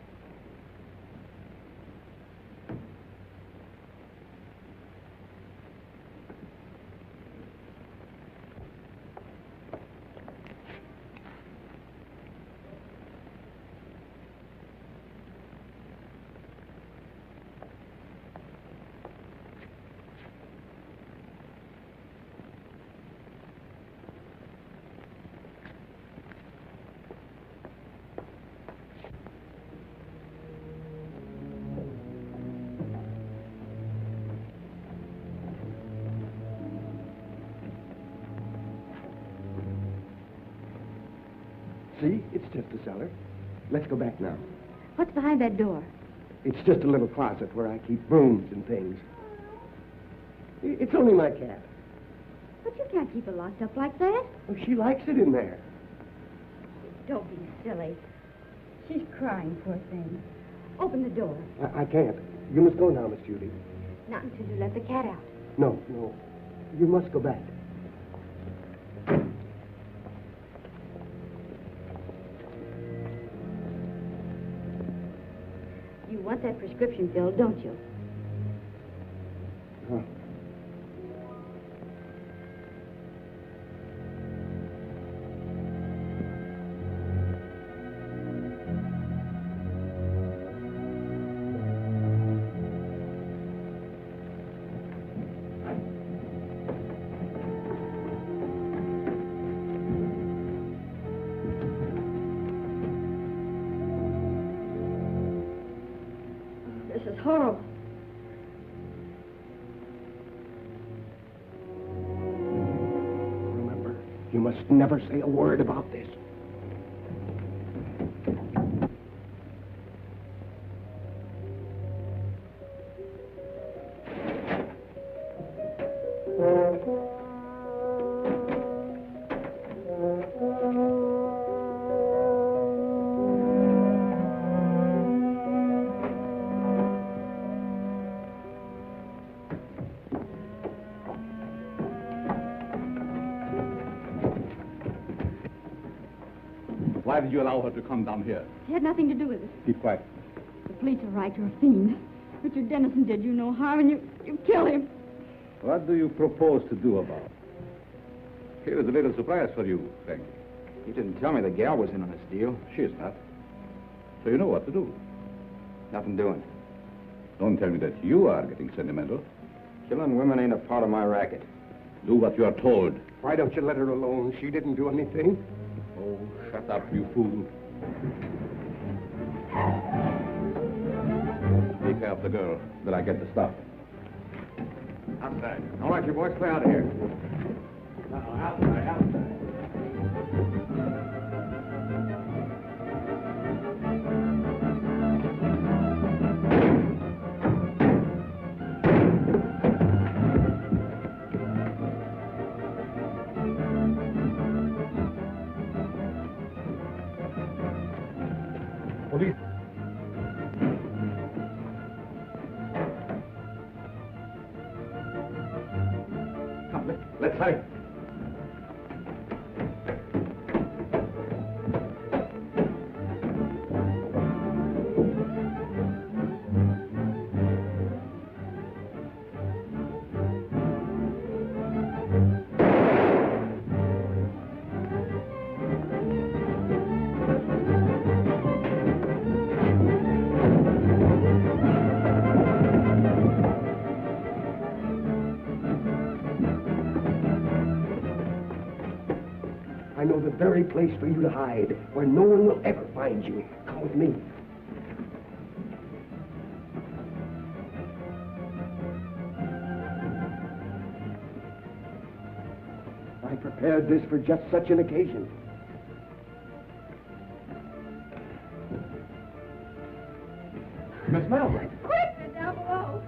Speaker 14: See? It's just a cellar. Let's go back now.
Speaker 15: What's behind that door?
Speaker 14: It's just a little closet where I keep brooms and things. It's only my cat.
Speaker 15: But you can't keep it locked up like that.
Speaker 14: Oh, she likes it in there.
Speaker 15: Don't be silly. She's crying, poor thing. Open the door.
Speaker 14: I can't. You must go now, Miss Judy.
Speaker 15: Not until you let the cat out.
Speaker 14: No. You must go back.
Speaker 15: You want that prescription filled, don't you?
Speaker 14: Huh.
Speaker 15: This is horrible.
Speaker 14: Remember, you must never say a word about this.
Speaker 3: Why did you allow her to come down here?
Speaker 15: It had nothing to do with it.
Speaker 3: Keep quiet.
Speaker 15: The police are right. You're a fiend. Richard Dennison did you no harm, and you killed him.
Speaker 3: What do you propose to do about it? Here's a little surprise for you, Frankie.
Speaker 10: You didn't tell me the gal was in on this deal.
Speaker 3: She's not. So you know what to do.
Speaker 10: Nothing doing.
Speaker 3: Don't tell me that you are getting sentimental.
Speaker 10: Killing women ain't a part of my racket.
Speaker 3: Do what you are told.
Speaker 14: Why don't you let her alone? She didn't do anything.
Speaker 3: Oh, shut up, you fool. Take care of the girl, till I get the stuff.
Speaker 6: Outside.
Speaker 10: All right, you boys, clear out of here.
Speaker 6: No, outside.
Speaker 3: Police. Come, let's hurry.
Speaker 14: I know the very place for you to hide, where no one will ever find you. Come with me. I prepared this for just such an occasion.
Speaker 3: Miss Melvin.
Speaker 15: Quick! They're down below.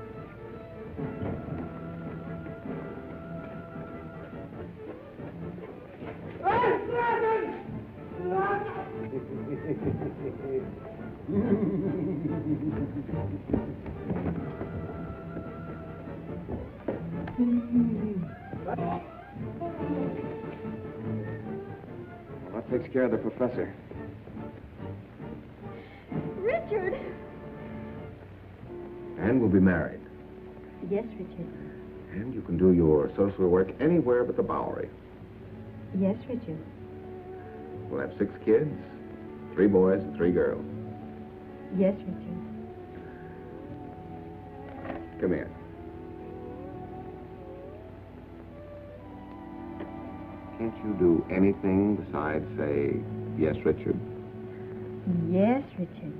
Speaker 10: That takes care of the professor.
Speaker 15: Richard!
Speaker 7: And we'll be married.
Speaker 18: Yes, Richard.
Speaker 7: And you can do your social work anywhere but the Bowery.
Speaker 18: Yes, Richard.
Speaker 7: We'll have 6 kids, 3 boys and 3 girls.
Speaker 18: Yes, Richard.
Speaker 7: Come here. Can't you do anything besides say, yes, Richard?
Speaker 18: Yes, Richard.